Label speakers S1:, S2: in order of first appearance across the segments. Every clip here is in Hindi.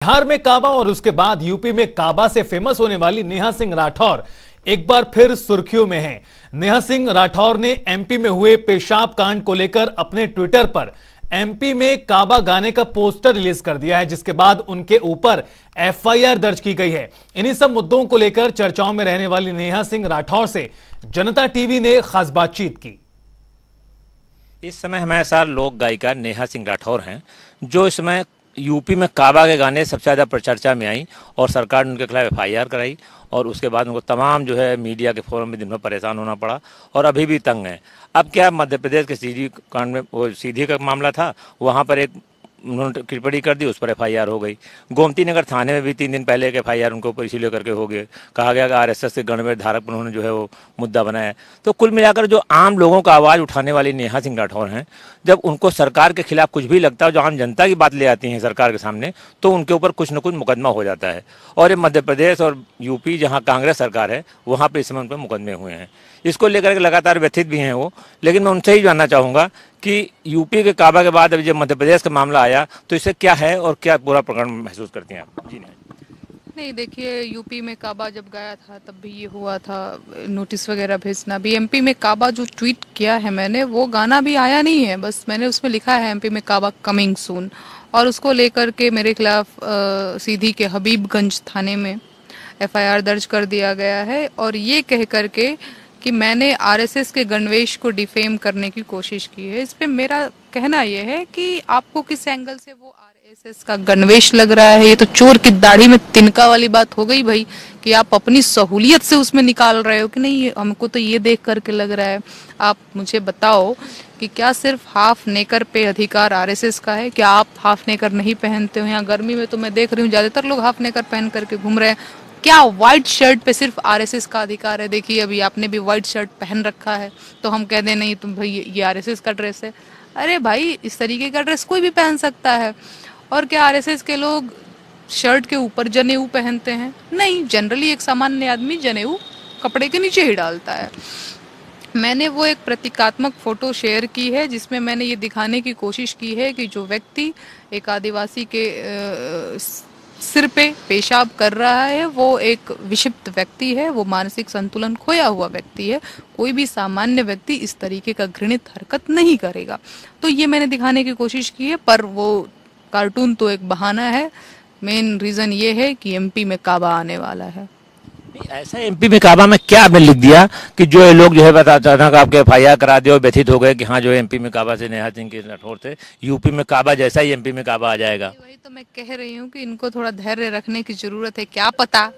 S1: बिहार में काबा और उसके बाद यूपी में काबा से फेमस होने वाली नेहा सिंह राठौर एक बार फिर सुर्खियों में हैं। नेहा सिंह राठौर ने एमपी में हुए पेशाब कांड को लेकर अपने ट्विटर पर एमपी में काबा गाने का पोस्टर रिलीज कर दिया है, जिसके बाद उनके ऊपर एफआईआर दर्ज की गई है। इन्हीं सब मुद्दों को लेकर चर्चाओं में रहने वाली नेहा सिंह राठौर से जनता टीवी ने खास बातचीत की।
S2: इस समय हमारे साथ लोक गायिका नेहा सिंह राठौर हैं, जो इस समय यूपी में काबा के गाने सबसे ज़्यादा चर्चा में आई और सरकार ने उनके खिलाफ एफआईआर कराई और उसके बाद उनको तमाम जो है मीडिया के फोरम में दिन भर परेशान होना पड़ा और अभी भी तंग है। अब क्या मध्य प्रदेश के सीधी कांड में वो सीधी का मामला था, वहाँ पर एक उन्होंने टिप्पणी कर दी, उस पर एफआईआर हो गई। गोमती नगर थाने में भी 3 दिन पहले एक एफआईआर उनको ऊपर इसीलिए करके हो गए, कहा गया कि आरएसएस के गणवेश धारक पर उन्होंने जो है वो मुद्दा बनाया। तो कुल मिलाकर जो आम लोगों का आवाज़ उठाने वाली नेहा सिंह राठौर हैं, जब उनको सरकार के खिलाफ कुछ भी लगता है, जो आम जनता की बात ले आती हैं सरकार के सामने, तो उनके ऊपर कुछ न कुछ मुकदमा हो जाता है। और ये मध्य प्रदेश और यूपी जहाँ कांग्रेस सरकार है, वहाँ पर इस समय उन पर मुकदमे हुए हैं। इसको लेकर के लगातार व्यथित भी हैं वो। लेकिन मैं उनसे ही जानना चाहूँगा कि यूपी के काबा के बाद अभी जब मध्य प्रदेश का मामला आया, तो इससे क्या है और क्या पूरा प्रकरण महसूस करती हैं आप? जी
S3: नहीं, देखिए, यूपी में काबा जब गया था तब भी ये हुआ था, नोटिस वगैरह भेजना भी। एमपी में काबा जो ट्वीट किया है मैंने, वो गाना भी आया नहीं है, बस मैंने उसमें लिखा है एमपी में काबा कमिंग सून, और उसको लेकर के मेरे खिलाफ सीधी के हबीबगंज थाने में एफआईआर दर्ज कर दिया गया है। और ये कह करके कि मैंने आरएसएस के गणवेश को डिफेम करने की कोशिश की है। इस पे मेरा कहना यह है कि आपको किस एंगल से वो आरएसएस का गणवेश लग रहा है। ये तो चोर की दाढ़ी में तिनका वाली बात हो गई भाई, कि आप अपनी सहूलियत से उसमें निकाल रहे हो कि नहीं। हमको तो ये देख करके लग रहा है। आप मुझे बताओ कि क्या सिर्फ हाफ नेकर पे अधिकार आरएसएस का है? क्या आप हाफ नेकर नहीं पहनते हो? यहाँ गर्मी में तो मैं देख रही हूँ ज्यादातर लोग हाफ नेकर पहन करके घूम रहे हैं। क्या व्हाइट शर्ट पे सिर्फ आरएसएस का अधिकार है? देखिए, अभी आपने भी व्हाइट शर्ट पहन रखा है, तो हम कह दें नहीं तुम भाई ये आरएसएस का ड्रेस है। अरे भाई, इस तरीके का ड्रेस कोई भी पहन सकता है। और क्या आरएसएस के लोग शर्ट के ऊपर जनेऊ पहनते हैं? नहीं, जनरली एक सामान्य आदमी जनेऊ कपड़े के नीचे ही डालता है। मैंने वो एक प्रतीकात्मक फोटो शेयर की है, जिसमें मैंने ये दिखाने की कोशिश की है कि जो व्यक्ति एक आदिवासी के सिर पे पेशाब कर रहा है, वो एक विक्षिप्त व्यक्ति है, वो मानसिक संतुलन खोया हुआ व्यक्ति है। कोई भी सामान्य व्यक्ति इस तरीके का घृणित हरकत नहीं करेगा। तो ये मैंने दिखाने की कोशिश की है, पर वो कार्टून तो एक बहाना है। मेन रीजन ये है कि एमपी में काबा आने वाला है।
S2: ऐसा एमपी में काबा में क्या आपने लिख दिया कि जो ये लोग जो है अचानक आपके एफआईआर करा दिए और व्यथित हो गए कि हाँ, जो एमपी में काबा से नेहा सिंह के राठौर से यूपी में काबा जैसा ही एमपी में काबा आ जाएगा?
S3: वही तो मैं कह रही हूँ कि इनको थोड़ा धैर्य रखने की जरूरत है। क्या पता,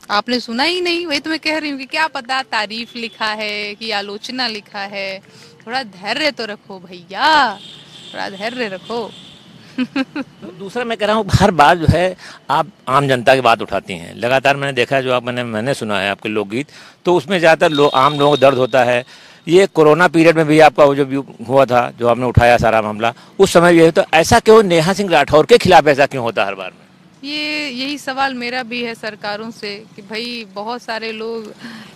S3: आपने सुना ही नहीं। वही तो मैं कह रही हूँ कि क्या पता तारीफ लिखा है कि आलोचना लिखा है। थोड़ा धैर्य तो रखो भैया, थोड़ा धैर्य रखो।
S2: तो दूसरा मैं कह रहा हूँ, हर बार जो है आप आम जनता की बात उठाती हैं लगातार। मैंने देखा है, जो आप मैंने सुना है आपके लोकगीत, तो उसमें ज़्यादातर आम लोगों को दर्द होता है। ये कोरोना पीरियड में भी आपका वो जो हुआ था, जो आपने उठाया सारा मामला, उस समय भी है। तो ऐसा क्यों नेहा सिंह राठौर के खिलाफ ऐसा क्यों होता हर बार में?
S3: यही सवाल मेरा भी है सरकारों से कि भाई बहुत सारे लोग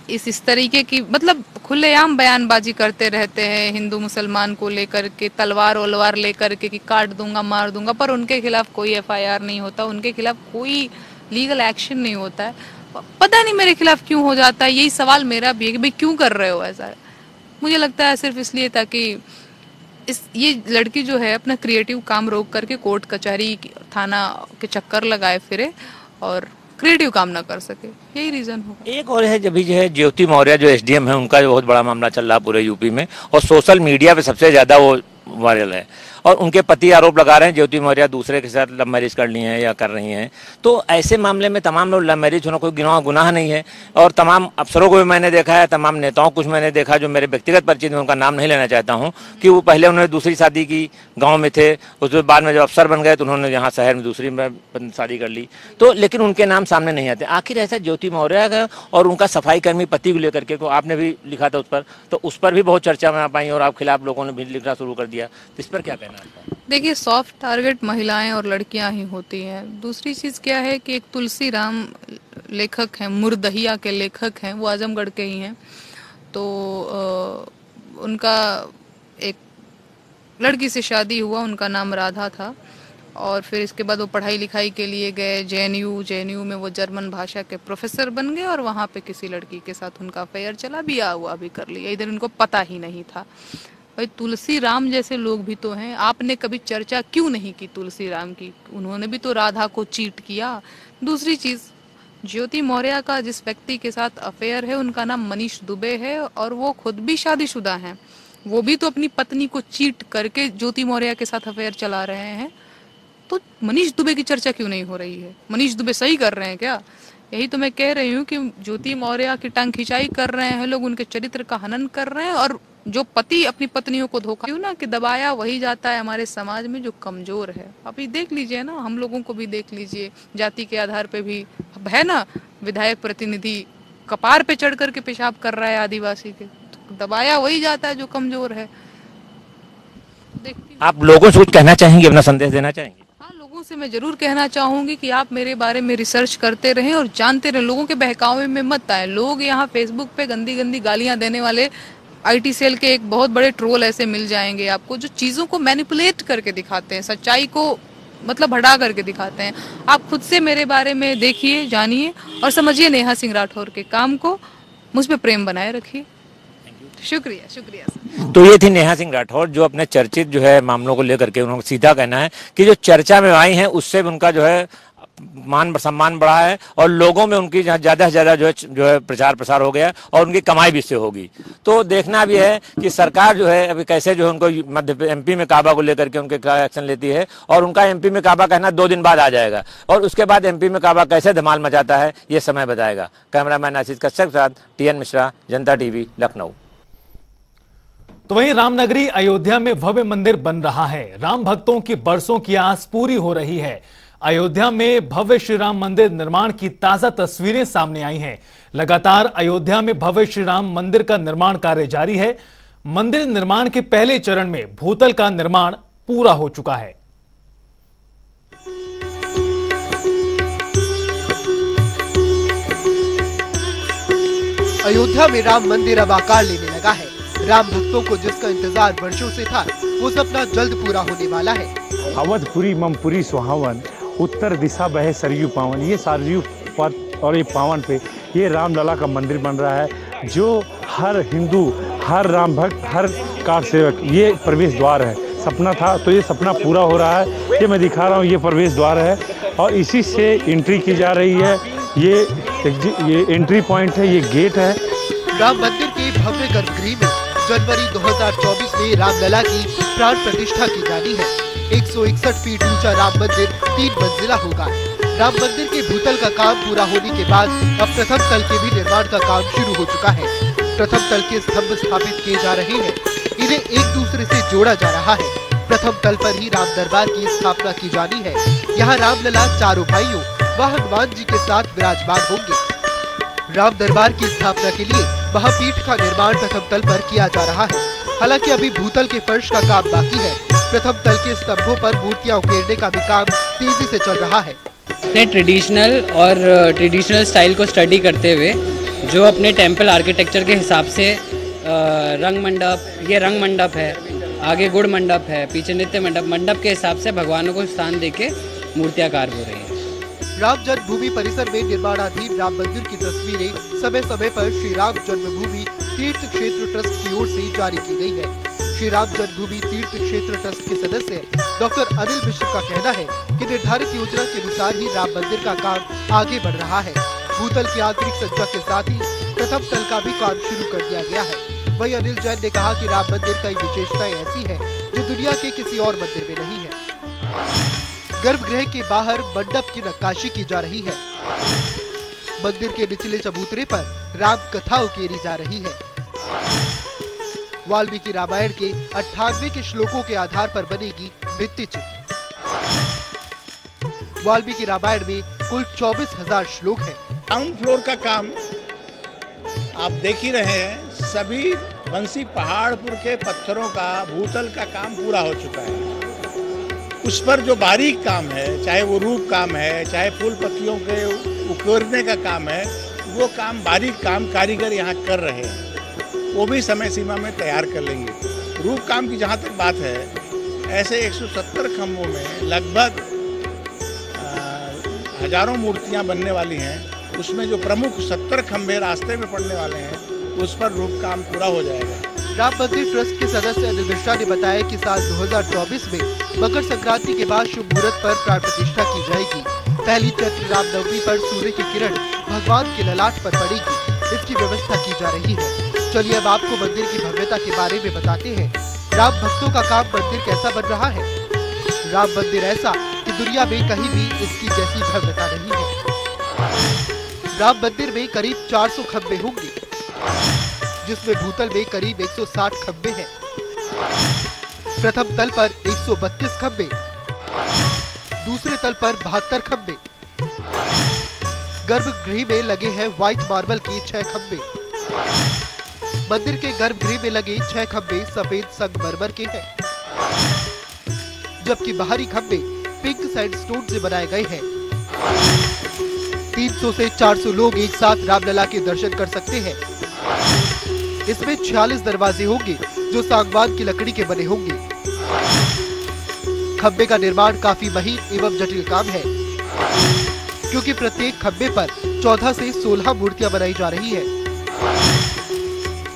S3: इस तरीके की मतलब खुलेआम बयानबाजी करते रहते हैं हिंदू मुसलमान को लेकर के, तलवार वलवार लेकर के कि काट दूंगा मार दूंगा, पर उनके खिलाफ कोई एफआईआर नहीं होता, उनके खिलाफ कोई लीगल एक्शन नहीं होता है। पता नहीं मेरे खिलाफ क्यों हो जाता है। यही सवाल मेरा भी है कि भाई क्यों कर रहे हो ऐसा। मुझे लगता है सिर्फ इसलिए ताकि ये लड़की जो है अपना क्रिएटिव काम रोक करके कोर्ट कचहरी थाना के चक्कर लगाए फिरे और क्रिएटिव काम ना कर सके। यही रीजन होगा।
S2: एक और है, जब भी जो है ज्योति मौर्य जो एसडीएम है, उनका जो बहुत बड़ा मामला चल रहा है पूरे यूपी में और सोशल मीडिया पे सबसे ज्यादा वो वायरल है। और उनके पति आरोप लगा रहे हैं ज्योति मौर्य दूसरे के साथ लव मैरिज कर ली हैं या कर रही हैं। तो ऐसे मामले में तमाम लोग लव मैरिज होना कोई गुनाह नहीं है। और तमाम अफसरों को भी मैंने देखा है, तमाम नेताओं को कुछ मैंने देखा जो मेरे व्यक्तिगत परिचित में, उनका नाम नहीं लेना चाहता हूँ, कि वो पहले उन्होंने दूसरी शादी की, गाँव में थे, उसके बाद में जब अफसर बन गए तो उन्होंने यहाँ शहर में दूसरी में शादी कर ली। तो लेकिन उनके नाम सामने नहीं आते। आखिर ऐसा ज्योति मौर्य का और उनका सफाई कर्मी पति को लेकर के, को आपने भी लिखा था उस पर, तो उस पर भी बहुत चर्चा में आ पाई और आप खिलाफ लोगों ने भी लिखना शुरू कर दिया। तो इस पर क्या कहना है?
S3: देखिए, सॉफ्ट टारगेट महिलाएं और लड़कियां ही होती हैं। दूसरी चीज क्या है कि एक तुलसी राम लेखक हैं, मुरदहिया के लेखक हैं, वो आजमगढ़ के ही हैं। तो उनका एक लड़की से शादी हुआ, उनका नाम राधा था। और फिर इसके बाद वो पढ़ाई लिखाई के लिए गए जेएनयू में वो जर्मन भाषा के प्रोफेसर बन गए और वहाँ पे किसी लड़की के साथ उनका अफेयर चला, बिया हुआ भी कर लिया, इधर उनको पता ही नहीं था। भाई तुलसी राम जैसे लोग भी तो हैं, आपने कभी चर्चा क्यों नहीं की तुलसी राम की? उन्होंने भी तो राधा को चीट किया। दूसरी चीज, ज्योति मौर्य का जिस व्यक्ति के साथ अफेयर है उनका नाम मनीष दुबे है और वो खुद भी शादीशुदा हैं, वो भी तो अपनी पत्नी को चीट करके ज्योति मौर्य के साथ अफेयर चला रहे हैं। तो मनीष दुबे की चर्चा क्यों नहीं हो रही है? मनीष दुबे सही कर रहे हैं क्या? यही तो मैं कह रही हूँ कि ज्योति मौर्य की टांग खिंचाई कर रहे हैं लोग, उनके चरित्र का हनन कर रहे हैं। और जो पति अपनी पत्नियों को धोखा क्यों ना कि दबाया वही जाता है हमारे समाज में जो कमजोर है। अभी देख लीजिए ना, हम लोगों को भी देख लीजिए, जाति के आधार पे भी अब है ना, विधायक प्रतिनिधि कपार पे चढ़ करके पेशाब कर रहा है आदिवासी के, तो दबाया वही जाता है जो कमजोर है।
S2: आप लोगों से कुछ कहना चाहेंगे, अपना संदेश देना चाहेंगे?
S3: हाँ, लोगों से मैं जरूर कहना चाहूंगी कि आप मेरे बारे में रिसर्च करते रहें और जानते रहें, लोगों के बहकावे में मत आए। लोग यहाँ फेसबुक पे गंदी गंदी गालियां देने वाले आईटी सेल के एक बहुत बड़े ट्रोल ऐसे मिल जाएंगे आपको, जो चीजों को मैनिपुलेट करके दिखाते हैं, सच्चाई को मतलब हटा करके दिखाते हैं। आप खुद से मेरे बारे में देखिए, जानिए और समझिए नेहा सिंह राठौर के काम को, मुझ पे प्रेम बनाए रखिए। शुक्रिया, शुक्रिया सर।
S2: तो ये थी नेहा सिंह राठौर, जो अपने चर्चित जो है मामलों को लेकर के उन्होंने सीधा कहना है कि जो चर्चा में आई हैं उससे उनका जो है मान सम्मान बढ़ा है और लोगों में उनकी ज्यादा से ज्यादा जो है प्रचार प्रसार हो गया और उनकी कमाई भी इससे होगी। तो देखना भी है कि सरकार जो है अभी कैसे जो है उनको मध्य एमपी में काबा को लेकर के उनके क्या एक्शन लेती है, और उनका एमपी में काबा कहना 2 दिन बाद आ जाएगा और उसके बाद एमपी में काबा कैसे धमाल मचाता है ये समय बताएगा। कैमरामैन आशीष कश्यप के साथ टीएन मिश्रा, जनता टीवी, लखनऊ।
S1: तो वहीं रामनगरी अयोध्या में भव्य मंदिर बन रहा है। राम भक्तों की बरसों की आस पूरी हो रही है। अयोध्या में भव्य श्री राम मंदिर निर्माण की ताजा तस्वीरें सामने आई हैं। लगातार अयोध्या में भव्य श्री राम मंदिर का निर्माण कार्य जारी है। मंदिर निर्माण के पहले चरण में भूतल का निर्माण पूरा हो चुका है।
S4: अयोध्या में राम मंदिर अब आकार लेने लगा है। राम भक्तों को जिसका इंतजार वर्षों से था, वो सपना जल्द पूरा होने वाला है।
S5: अवधपुरी ममपुरी सुहावन, उत्तर दिशा बहे सरयू पावन। ये सरयू पथ और ये पावन पे ये रामलला का मंदिर बन रहा है, जो हर हिंदू, हर राम भक्त, हर कार सेवक ये प्रवेश द्वार है। सपना था तो ये सपना पूरा हो रहा है। ये मैं दिखा रहा हूँ, ये प्रवेश द्वार है और इसी से एंट्री की जा रही है। ये एंट्री पॉइंट है, ये गेट है।
S4: राम मंदिर के भव्य गर्भगृह में जनवरी 2024 में रामलला की प्राण प्रतिष्ठा की जानी है। 161 फीट ऊंचा राम मंदिर 3 मंजिला होगा। राम मंदिर के भूतल का काम पूरा होने के बाद अब प्रथम तल के भी निर्माण का काम शुरू हो चुका है। प्रथम तल के स्तंभ स्थापित किए जा रहे हैं, इन्हें एक दूसरे से जोड़ा जा रहा है। प्रथम तल पर ही राम दरबार की स्थापना की जानी है। यहाँ रामलला चारों भाइयों व हनुमान जी के साथ विराजमान होंगे। राम दरबार की स्थापना के लिए महापीठ का निर्माण प्रथम तल पर किया जा रहा है। हालांकि अभी भूतल के फर्श का काम बाकी है। प्रथम तल के स्तंभों पर मूर्तियां उकेरने का भी काम तेजी से चल रहा है।
S6: ट्रेडिशनल स्टाइल को स्टडी करते हुए जो अपने टेम्पल आर्किटेक्चर के हिसाब से रंग मंडप, ये रंग मंडप है, आगे गुड़ मंडप है, पीछे नित्य मंडप के हिसाब से भगवानों को स्थान देके मूर्तियाकार हो रही है।
S4: राम जन्मभूमि परिसर में निर्माणाधीन राम मंदिर की तस्वीरें समय समय पर श्री राम जन्मभूमि तीर्थ क्षेत्र ट्रस्ट की ओर से जारी की गई है। श्री राम जन्मभूमि तीर्थ क्षेत्र ट्रस्ट के सदस्य डॉक्टर अनिल मिश्र का कहना है कि निर्धारित योजना के अनुसार ही राम मंदिर का काम आगे बढ़ रहा है। भूतल की आंतरिक सज्जा के साथ ही प्रथम तल का भी काम शुरू कर दिया गया है। वहीं अनिल जैन ने कहा कि राम मंदिर की विशेषताएं ऐसी है जो दुनिया के किसी और मंदिर में नहीं है। गर्भगृह के बाहर मंडप की नक्काशी की जा रही है। मंदिर के निचले चबूतरे पर राम कथा उकेरी जा रही है। वाल्मीकि रामायण के 98 के श्लोकों के आधार पर बनेगी भित्ति चित्र। वाल्मीकि रामायण में कुल 24,000 श्लोक हैं।
S7: ग्राउंड फ्लोर का काम आप देख ही रहे हैं। सभी बंसी पहाड़पुर के पत्थरों का भूतल का काम पूरा हो चुका है। उस पर जो बारीक काम है, चाहे वो रूप काम है, चाहे फूल पत्तियों के उकेरने का काम है, वो काम बारीक काम कारीगर यहाँ कर रहे हैं। वो भी समय सीमा में तैयार कर लेंगे। रूप काम की जहाँ तक बात है, ऐसे 170 खंभों में लगभग हजारों मूर्तियां बनने वाली हैं। उसमें जो प्रमुख 70 खंभे रास्ते में पड़ने वाले हैं, उस पर रूप काम पूरा हो जाएगा।
S4: राम मंदिर ट्रस्ट के सदस्य अनिल मिश्रा ने बताया कि साल 2024 में मकर संक्रांति के बाद शुभ मुहूर्त पर प्राण प्रतिष्ठा की जाएगी। पहली चैत्र रामनवमी पर सूर्य की किरण भगवान के ललाट पर पड़ेगी। इसकी व्यवस्था की जा रही है। चलिए अब आपको मंदिर की भव्यता के बारे में बताते हैं। राम भक्तों का काम मंदिर कैसा बन रहा है। राम मंदिर ऐसा कि दुनिया में कहीं भी इसकी जैसी भव्यता नहीं है। राम मंदिर में करीब 400 खंभे होंगे, जिसमें भूतल में करीब 160 खंभे हैं। प्रथम तल पर 132 खंभे, दूसरे तल पर 72 खंभे। गर्भगृह में लगे हैं व्हाइट मार्बल के 6 खंभे। मंदिर के गर्भगृह में लगे 6 खंभे सफेद संगमरमर के हैं, जबकि बाहरी खंभे पिंक सैंडस्टोन से बनाए गए हैं। 300 से 400 लोग एक साथ रामलला के दर्शन कर सकते हैं। इसमें 46 दरवाजे होंगे, जो सागवान की लकड़ी के बने होंगे। खंभे का निर्माण काफी महीन एवं जटिल काम है, क्योंकि प्रत्येक खंभे पर 14 से 16 मूर्तियां बनाई जा रही है।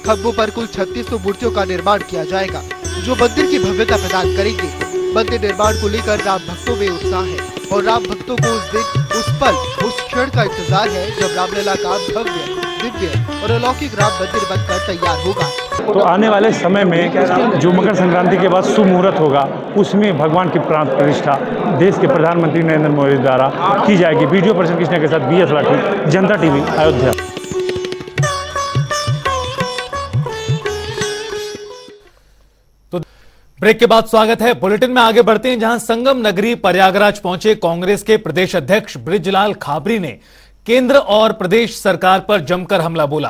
S4: खंभों पर कुल 3600 मूर्तियों का निर्माण किया जाएगा, जो मंदिर की भव्यता प्रदान करेंगे। मंदिर निर्माण को लेकर राम भक्तों में उत्साह है और राम भक्तों को उस दिन, उस पल, उस क्षण का इंतजार है जब रामलला का भव्य, दिव्य और अलौकिक राम मंदिर बनकर तैयार होगा।
S5: तो आने वाले समय में जो मकर संक्रांति के बाद शुभ मुहूर्त होगा, उसमें भगवान की प्राण प्रतिष्ठा देश के प्रधानमंत्री नरेंद्र मोदी द्वारा की जाएगी। वीडियो पर्सन कृष्णा के साथ BS राठी, जनता टीवी, अयोध्या।
S1: तो ब्रेक के बाद स्वागत है। बुलेटिन में आगे बढ़ते हैं, जहां संगम नगरी प्रयागराज पहुंचे कांग्रेस के प्रदेश अध्यक्ष बृजलाल खाबरी ने केंद्र और प्रदेश सरकार पर जमकर हमला बोला।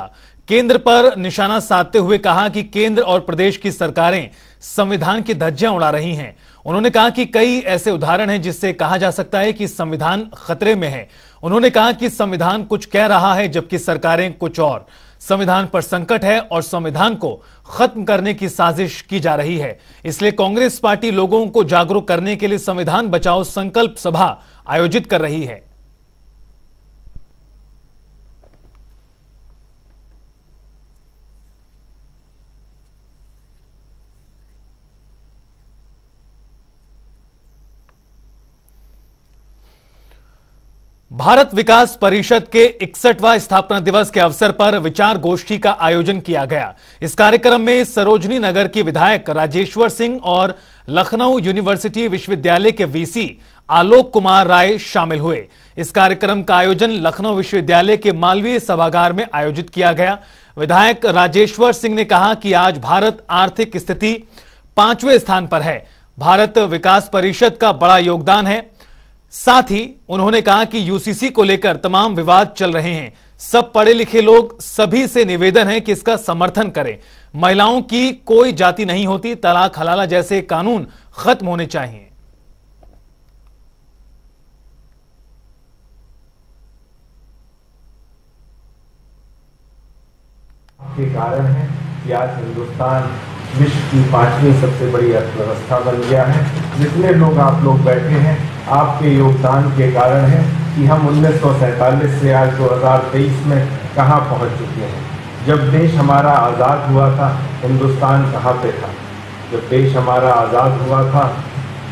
S1: केंद्र पर निशाना साधते हुए कहा कि केंद्र और प्रदेश की सरकारें संविधान की धज्जियां उड़ा रही हैं। उन्होंने कहा कि कई ऐसे उदाहरण हैं जिससे कहा जा सकता है कि संविधान खतरे में है। उन्होंने कहा कि संविधान कुछ कह रहा है जबकि सरकारें कुछ और। संविधान पर संकट है और संविधान को खत्म करने की साजिश की जा रही है। इसलिए कांग्रेस पार्टी लोगों को जागरूक करने के लिए संविधान बचाओ संकल्प सभा आयोजित कर रही है। भारत विकास परिषद के 61वां स्थापना दिवस के अवसर पर विचार गोष्ठी का आयोजन किया गया। इस कार्यक्रम में सरोजनी नगर के विधायक राजेश्वर सिंह और लखनऊ यूनिवर्सिटी विश्वविद्यालय के VC आलोक कुमार राय शामिल हुए। इस कार्यक्रम का आयोजन लखनऊ विश्वविद्यालय के मालवीय सभागार में आयोजित किया गया। विधायक राजेश्वर सिंह ने कहा कि आज भारत आर्थिक स्थिति 5वें स्थान पर है। भारत विकास परिषद का बड़ा योगदान है। साथ ही उन्होंने कहा कि UCC को लेकर तमाम विवाद चल रहे हैं। सब पढ़े लिखे लोग, सभी से निवेदन है कि इसका समर्थन करें। महिलाओं की कोई जाति नहीं होती। तलाक हलाला जैसे कानून खत्म होने चाहिए।
S8: के कारण है कि आज हिंदुस्तान विश्व की 5वीं सबसे बड़ी अर्थव्यवस्था बन गया है। जितने लोग आप लोग बैठे हैं, आपके योगदान के कारण है कि हम 1947 से आज 2023 में कहाँ पहुँच चुके हैं। जब देश हमारा आज़ाद हुआ था, हिंदुस्तान कहाँ पे था? जब देश हमारा आज़ाद हुआ था,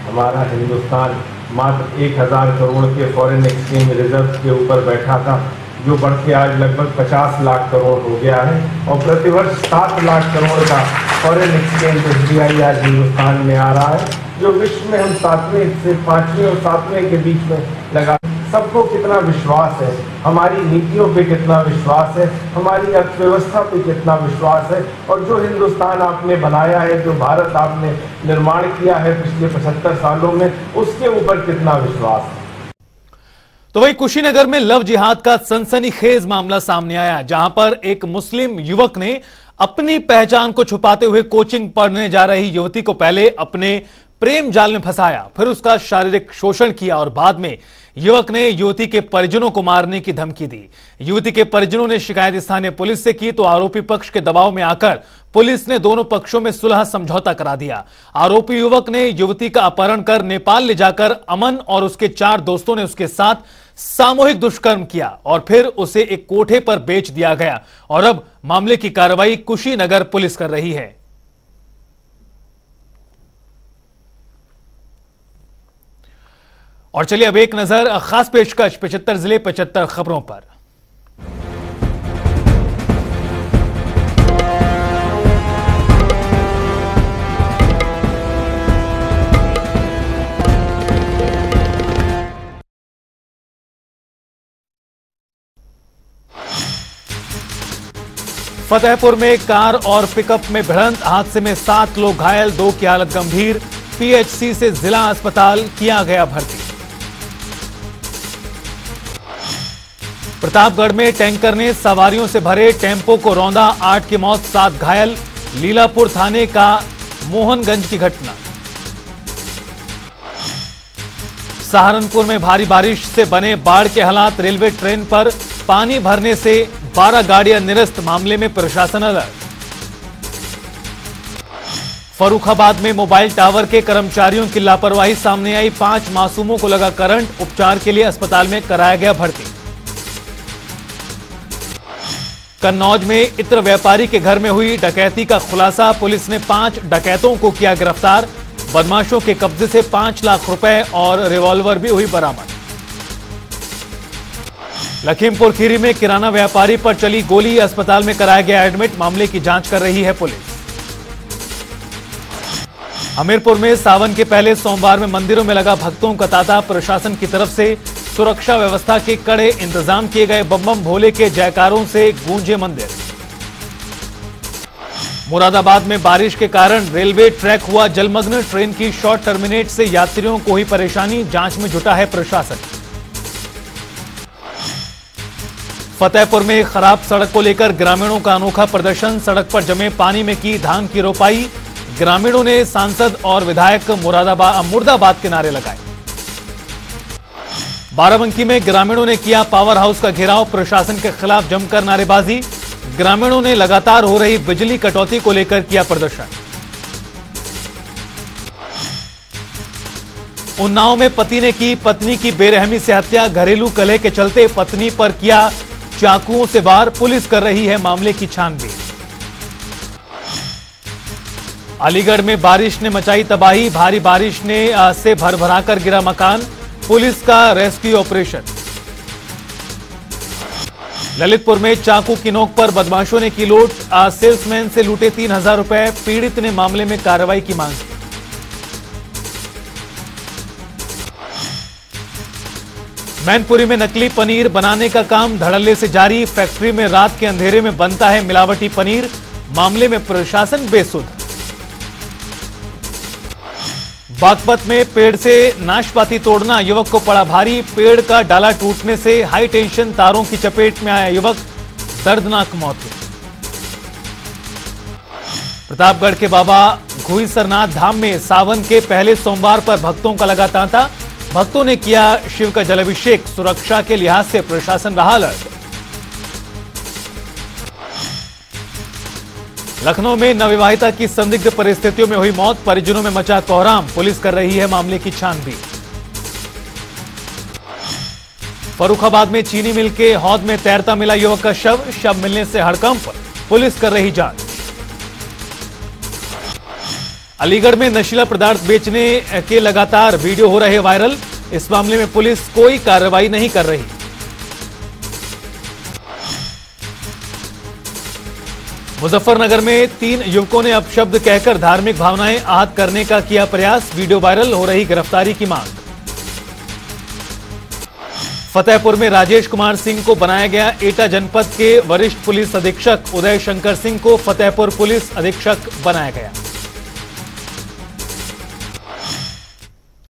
S8: हमारा हिंदुस्तान मात्र 1000 करोड़ के फॉरेन एक्सचेंज रिजर्व के ऊपर बैठा था, जो बढ़ के आज लगभग 50 लाख करोड़ हो गया है। और प्रतिवर्ष 7 लाख करोड़ का फॉरेन एक्सचेंज FDI आज हिंदुस्तान में आ रहा है, जो विश्व में हम 7वें से 5वें और 7वें के बीच में लगा। सबको कितना विश्वास है, हमारी नीतियों पे कितना विश्वास है, हमारी अर्थव्यवस्था पे कितना विश्वास है, और जो हिंदुस्तान आपने बनाया है, जो भारत आपने निर्माण किया है पिछले 75 सालों में, उसके ऊपर कितना विश्वास है।
S1: तो वही कुशीनगर में लव जिहाद का सनसनीखेज मामला सामने आया, जहां पर एक मुस्लिम युवक ने अपनी पहचान को छुपाते हुए कोचिंग पढ़ने जा रही युवती को पहले अपने प्रेम जाल में फंसाया, फिर उसका शारीरिक शोषण किया और बाद में युवक ने युवती के परिजनों को मारने की धमकी दी। युवती के परिजनों ने शिकायत स्थानीय पुलिस से की तो आरोपी पक्ष के दबाव में आकर पुलिस ने दोनों पक्षों में सुलह समझौता करा दिया। आरोपी युवक ने युवती का अपहरण कर नेपाल ले जाकर अमन और उसके 4 दोस्तों ने उसके साथ सामूहिक दुष्कर्म किया और फिर उसे एक कोठे पर बेच दिया गया और अब मामले की कार्रवाई कुशीनगर पुलिस कर रही है। और चलिए अब एक नजर खास पेशकश 75 जिले 75 खबरों पर। फतेहपुर में कार और पिकअप में भिड़ंत, हादसे में 7 लोग घायल, 2 की हालत गंभीर। पीएचसी से जिला अस्पताल किया गया भर्ती। प्रतापगढ़ में टैंकर ने सवारियों से भरे टेम्पो को रौंदा, 8 की मौत, 7 घायल। लीलापुर थाने का मोहनगंज की घटना। सहारनपुर में भारी बारिश से बने बाढ़ के हालात, रेलवे ट्रेन पर पानी भरने से 12 गाड़ियां निरस्त, मामले में प्रशासन अलर्ट। फर्रुखाबाद में मोबाइल टावर के कर्मचारियों की लापरवाही सामने आई, 5 मासूमों को लगा करंट, उपचार के लिए अस्पताल में कराया गया भर्ती। कन्नौज में इत्र व्यापारी के घर में हुई डकैती का खुलासा, पुलिस ने 5 डकैतों को किया गिरफ्तार। बदमाशों के कब्जे से 5 लाख रुपए और रिवॉल्वर भी हुई बरामद। लखीमपुर खीरी में किराना व्यापारी पर चली गोली, अस्पताल में कराया गया एडमिट, मामले की जांच कर रही है पुलिस। हमीरपुर में सावन के पहले सोमवार में मंदिरों में लगा भक्तों का तांता, प्रशासन की तरफ से सुरक्षा व्यवस्था के कड़े इंतजाम किए गए। बम बम भोले के जयकारों से गूंजे मंदिर। मुरादाबाद में बारिश के कारण रेलवे ट्रैक हुआ जलमग्न, ट्रेन की शॉर्ट टर्मिनेट से यात्रियों को हुई परेशानी, जांच में जुटा है प्रशासन। फतेहपुर में खराब सड़क को लेकर ग्रामीणों का अनोखा प्रदर्शन, सड़क पर जमे पानी में की धान की रोपाई। ग्रामीणों ने सांसद और विधायक मुर्दाबाद के नारे लगाए। बाराबंकी में ग्रामीणों ने किया पावर हाउस का घेराव, प्रशासन के खिलाफ जमकर नारेबाजी। ग्रामीणों ने लगातार हो रही बिजली कटौती को लेकर किया प्रदर्शन। उन्नाव में पति ने की पत्नी की बेरहमी से हत्या, घरेलू कलह के चलते पत्नी पर किया चाकुओं से वार, पुलिस कर रही है मामले की छानबीन। अलीगढ़ में बारिश ने मचाई तबाही, भारी बारिश ने से भरभराकर गिरा मकान, पुलिस का रेस्क्यू ऑपरेशन। ललितपुर में चाकू की नोक पर बदमाशों ने की लूट, सेल्समैन से लूटे 3000 रुपए, पीड़ित ने मामले में कार्रवाई की मांग की। मैनपुरी में नकली पनीर बनाने का काम धड़ल्ले से जारी, फैक्ट्री में रात के अंधेरे में बनता है मिलावटी पनीर, मामले में प्रशासन बेसुध। बागपत में पेड़ से नाशपाती तोड़ना, युवक को पड़ा भारी, पेड़ का डाला टूटने से हाई टेंशन तारों की चपेट में आया युवक, दर्दनाक मौत हुई। प्रतापगढ़ के बाबा घुईसरनाथ धाम में सावन के पहले सोमवार पर भक्तों का लगा तांता, भक्तों ने किया शिव का जलाभिषेक, सुरक्षा के लिहाज से प्रशासन रहा अलर्ट। लखनऊ में नवविवाहिता की संदिग्ध परिस्थितियों में हुई मौत, परिजनों में मचा कोहराम, पुलिस कर रही है मामले की छानबीन। फर्रुखाबाद में चीनी मिल के हौद में तैरता मिला युवक का शव मिलने से हड़कंप, पुलिस कर रही जांच। अलीगढ़ में नशीला पदार्थ बेचने के लगातार वीडियो हो रहे वायरल, इस मामले में पुलिस कोई कार्रवाई नहीं कर रही। मुजफ्फरनगर में 3 युवकों ने अपशब्द कहकर धार्मिक भावनाएं आहत करने का किया प्रयास, वीडियो वायरल, हो रही गिरफ्तारी की मांग। फतेहपुर में राजेश कुमार सिंह को बनाया गया एटा जनपद के वरिष्ठ पुलिस अधीक्षक, उदय शंकर सिंह को फतेहपुर पुलिस अधीक्षक बनाया गया।